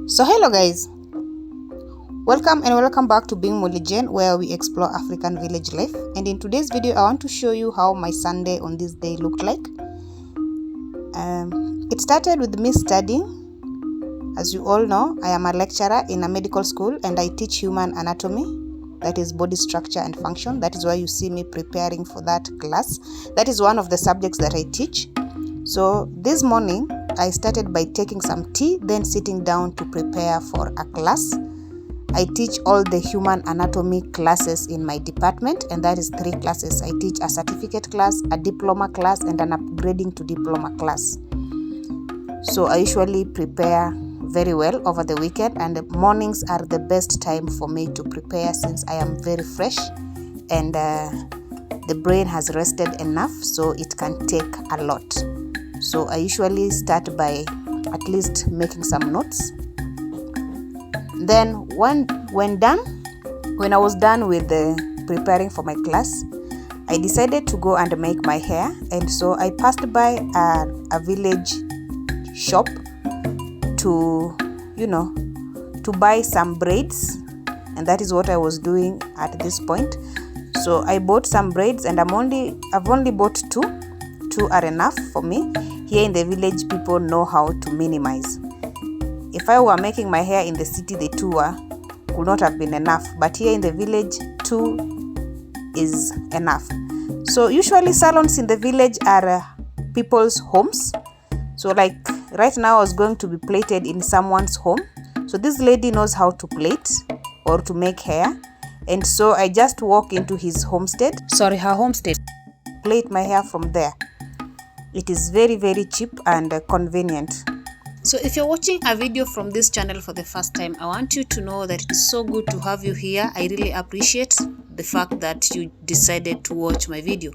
So hello guys, welcome back to Being Molly Jane, where we explore African village life. And in today's video I want to show you how my Sunday on this day looked like. It started with me studying. As you all know, I am a lecturer in a medical school and I teach human anatomy, that is body structure and function. That is why you see me preparing for that class. That is one of the subjects that I teach. So this morning I started by taking some tea, then sitting down to prepare for a class. I teach all the human anatomy classes in my department, and that is 3 classes. I teach a certificate class, a diploma class, and an upgrading to diploma class. So I usually prepare very well over the weekend, and the mornings are the best time for me to prepare since I am very fresh and the brain has rested enough so it can take a lot. So I usually start by at least making some notes. Then when I was done with preparing for my class, I decided to go and make my hair. And so I passed by a village shop to buy some braids, and that is what I was doing at this point. So I bought some braids, and I've only bought 2. 2 are enough for me. Here in the village, people know how to minimize. If I were making my hair in the city, the 2 could not have been enough. But here in the village, 2 is enough. So usually salons in the village are people's homes. So like right now, I was going to be plaited in someone's home. So this lady knows how to plait or to make hair. And so I just walk into her homestead, plait my hair from there. It is very, very cheap and convenient. So if you're watching a video from this channel for the first time, I want you to know that it is so good to have you here. I really appreciate the fact that you decided to watch my video.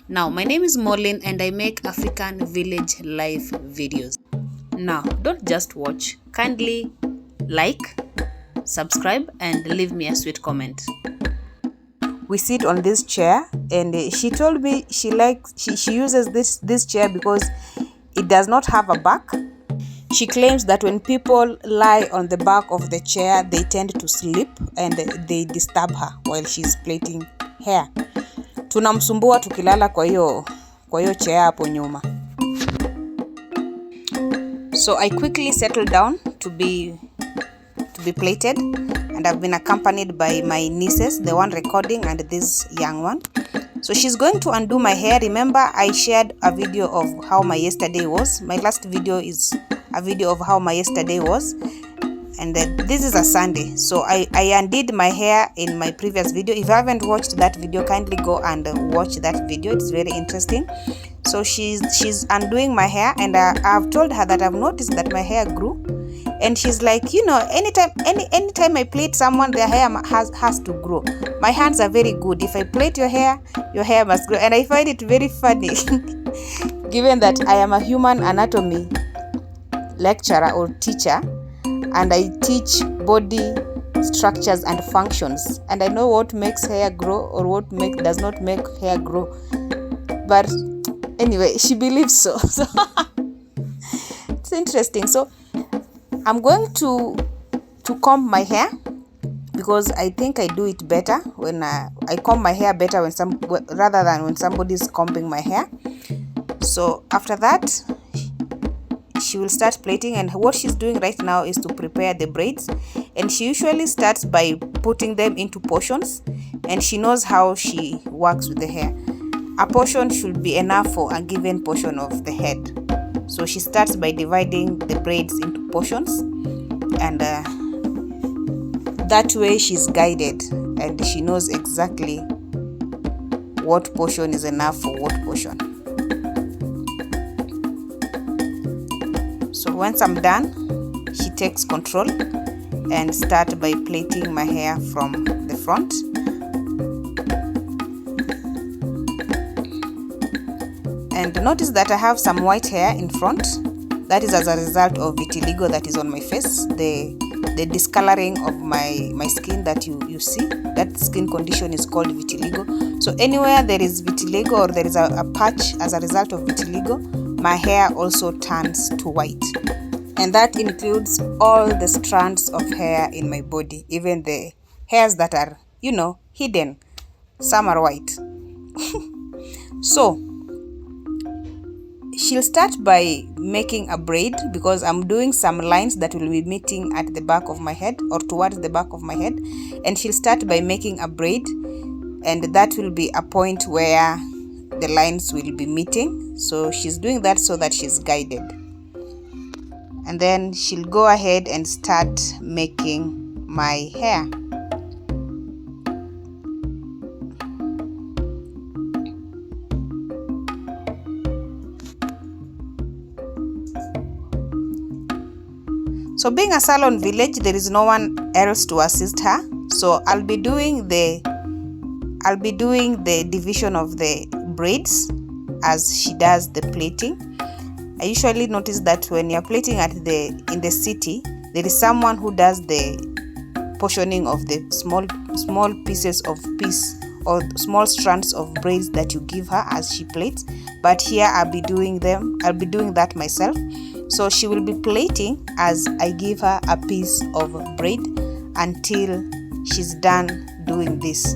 Now, my name is Molly and I make African village life videos. Now, don't just watch. Kindly like, subscribe, and leave me a sweet comment. We sit on this chair, and she told me she uses this chair because it does not have a back. She claims that when people lie on the back of the chair, they tend to sleep and they disturb her while she's plaiting hair. Tunamsumbua tukilala kwa hiyo chair hapo nyuma. So I quickly settled down to be plaited, and I've been accompanied by my nieces, the one recording and this young one. So she's going to undo my hair. Remember, I shared a video of how my yesterday was. My last video is a video of how my yesterday was, and this is a Sunday. So I undid my hair in my previous video. If you haven't watched that video, kindly go and watch that video. It's very interesting. So she's undoing my hair, and I've told her that I've noticed that my hair grew. And she's like, anytime I plait someone, their hair has to grow. My hands are very good. If I plait your hair must grow. And I find it very funny, given that I am a human anatomy lecturer or teacher, and I teach body structures and functions. And I know what makes hair grow or what does not make hair grow. But anyway, she believes so. So it's interesting. So I'm going to comb my hair because I think I do it better when I comb my hair better rather than when somebody's combing my hair. So after that, she will start plaiting, and what she's doing right now is to prepare the braids. And she usually starts by putting them into portions, and she knows how she works with the hair. A portion should be enough for a given portion of the head. So she starts by dividing the braids into portions, and that way she's guided and she knows exactly what portion is enough for what portion. So once I'm done, she takes control and start by plaiting my hair from the front. And notice that I have some white hair in front. That is as a result of vitiligo that is on my face. The discoloring of my skin that you see, that skin condition is called vitiligo. So anywhere there is vitiligo or there is a patch as a result of vitiligo, my hair also turns to white. And that includes all the strands of hair in my body, even the hairs that are, hidden. Some are white. So she'll start by making a braid, because I'm doing some lines that will be meeting at the back of my head or towards the back of my head, and she'll start by making a braid, and that will be a point where the lines will be meeting. So she's doing that so that she's guided, and then she'll go ahead and start making my hair. So being a salon village, there is no one else to assist her. So I'll be doing the division of the braids as she does the plaiting. I usually notice that when you're plaiting in the city, there is someone who does the portioning of the small pieces of or small strands of braids that you give her as she plaits. But here I'll be doing that myself. So she will be plaiting as I give her a piece of braid until she's done doing this.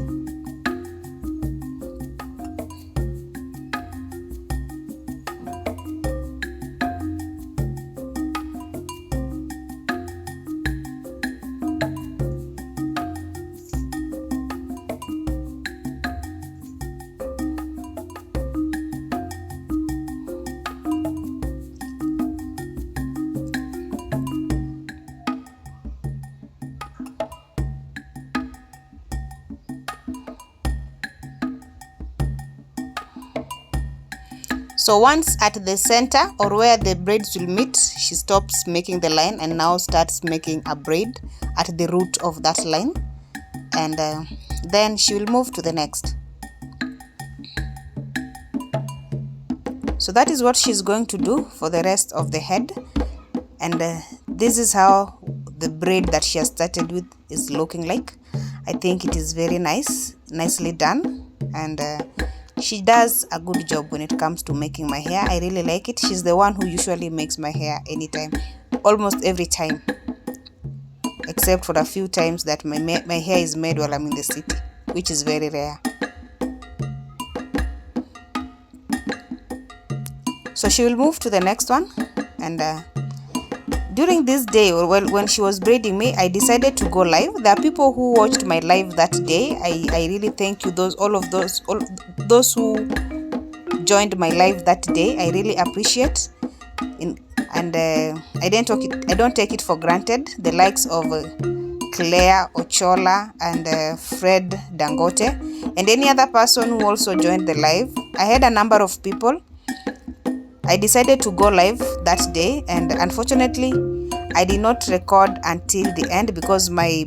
So once at the center or where the braids will meet, she stops making the line and now starts making a braid at the root of that line, and then she will move to the next. So that is what she's going to do for the rest of the head, and this is how the braid that she has started with is looking like. I think it is very nicely done, and she does a good job when it comes to making my hair. I really like it. She's the one who usually makes my hair anytime, almost every time, except for a few times that my hair is made while I'm in the city, which is very rare. So she will move to the next one, and during this day, or when she was braiding me, I decided to go live. There are people who watched my live that day. I really thank you, all those who joined my live that day. I really appreciate, and I don't take it for granted. The likes of Claire Ochola and Fred Dangote and any other person who also joined the live. I had a number of people. I decided to go live that day, and unfortunately I did not record until the end because my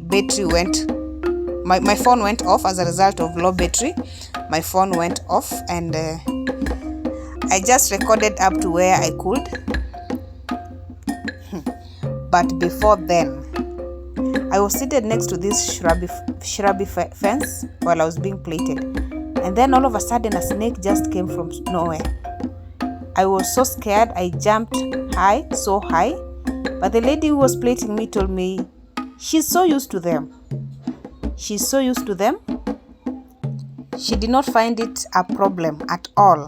phone went off as a result of low battery. My phone went off, and I just recorded up to where I could. But before then, I was seated next to this shrubby fence while I was being plaited, and then all of a sudden a snake just came from nowhere. I was so scared. I jumped so high, but the lady who was plaiting me told me she's so used to them. She did not find it a problem at all.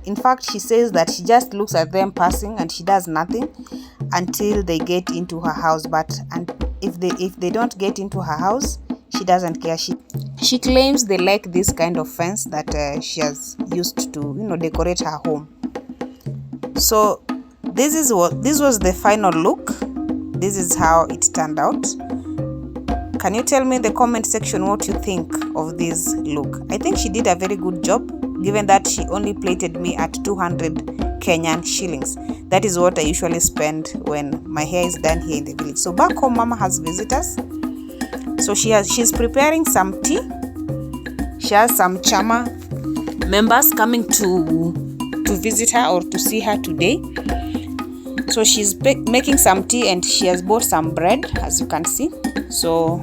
In fact, she says that she just looks at them passing and she does nothing until they get into her house. And if they don't get into her house, she doesn't care. She claims they like this kind of fence that she has used to, decorate her home. So this was the final look. This is how it turned out. Can you tell me in the comment section what you think of this look? I think she did a very good job, given that she only plaited me at 200 Kenyan shillings. That is what I usually spend when my hair is done here in the village. So back home, Mama has visitors. So she's preparing some tea. She has some chama members coming to visit her or to see her today. So she's making some tea, and she has bought some bread, as you can see. So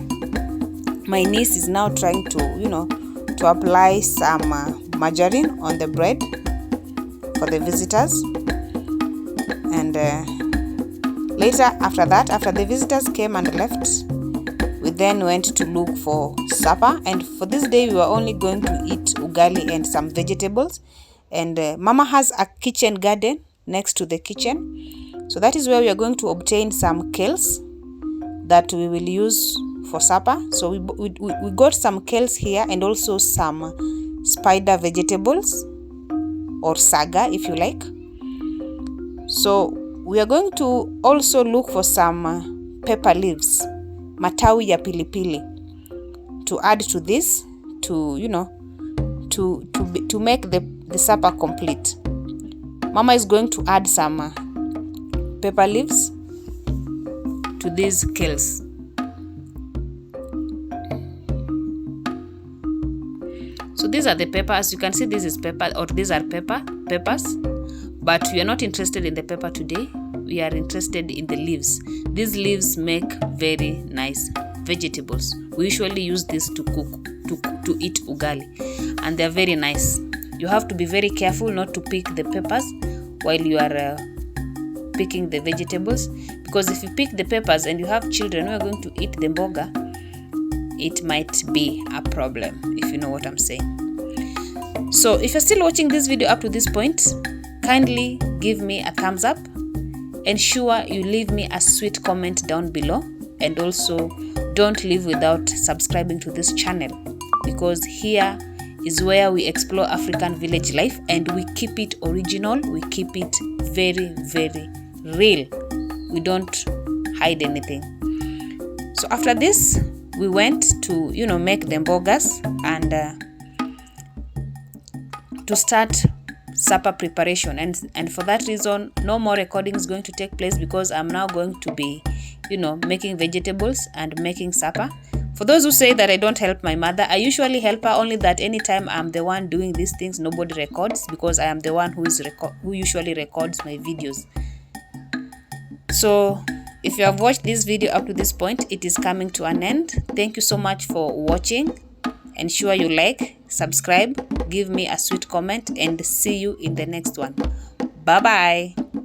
my niece is now trying to apply some margarine on the bread for the visitors. And Later, after that, after the visitors came and left, we then went to look for supper. And for this day, we were only going to eat ugali and some vegetables. And Mama has a kitchen garden next to the kitchen. So that is where we are going to obtain some kales that we will use for supper. So we got some kales here and also some spider vegetables or saga if you like. So we are going to also look for some pepper leaves, matawi ya pilipili, to add to this, to to make the supper complete. Mama is going to add some pepper leaves to these kales. So these are the peppers. You can see this is pepper, or these are peppers, but we are not interested in the pepper today. We are interested in the leaves. These leaves make very nice vegetables. We usually use this to cook, to eat ugali, and they are very nice. You have to be very careful not to pick the peppers while you are picking the vegetables, because if you pick the peppers and you have children who are going to eat the mboga, it might be a problem, if you know what I'm saying. So if you're still watching this video up to this point, kindly give me a thumbs up. Ensure you leave me a sweet comment down below, and also don't leave without subscribing to this channel, because here is where we explore African village life and we keep it original, we keep it very, very real. We don't hide anything. So after this, we went to make the mbogas and to start supper preparation, and for that reason no more recording is going to take place, because I'm now going to be making vegetables and making supper. For those who say that I don't help my mother, I usually help her, only that anytime I'm the one doing these things, nobody records, because I am the one who usually records my videos. So if you have watched this video up to this point, it is coming to an end. Thank you so much for watching. Ensure you like, subscribe, give me a sweet comment, and see you in the next one. Bye bye.